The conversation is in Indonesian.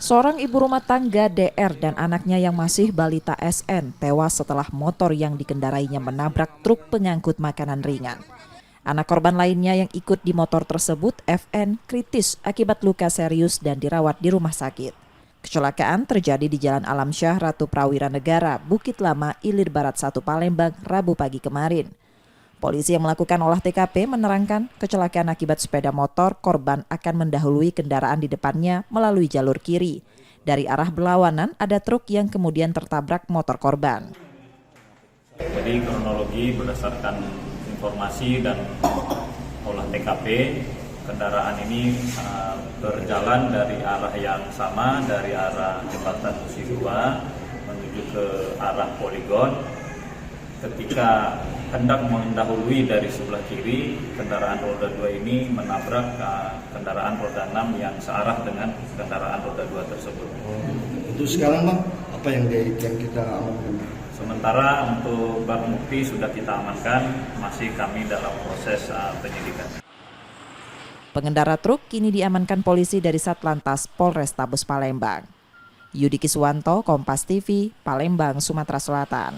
Seorang ibu rumah tangga DR dan anaknya yang masih balita SN tewas setelah motor yang dikendarainya menabrak truk pengangkut makanan ringan. Anak korban lainnya yang ikut di motor tersebut, FN, kritis akibat luka serius dan dirawat di rumah sakit. Kecelakaan terjadi di Jalan Alam Syah Ratu Prawira Negara, Bukit Lama, Ilir Barat 1 Palembang, Rabu pagi kemarin. Polisi yang melakukan olah TKP menerangkan kecelakaan akibat sepeda motor korban akan mendahului kendaraan di depannya melalui jalur kiri. Dari arah berlawanan ada truk yang kemudian tertabrak motor korban. Jadi kronologi berdasarkan informasi dan olah TKP, kendaraan ini berjalan dari arah yang sama, dari arah jembatan Musi 2 menuju ke arah poligon. Ketika hendak mendahului dari sebelah kiri, kendaraan roda 2 ini menabrak kendaraan roda 6 yang searah dengan kendaraan roda 2 tersebut. Itu sekarang Bang, apa yang kita amankan? Sementara untuk barang bukti sudah kita amankan, masih kami dalam proses penyidikan. Pengendara truk kini diamankan polisi dari Satlantas Polrestabes Palembang. Yudi Kiswanto, Kompas TV, Palembang, Sumatera Selatan.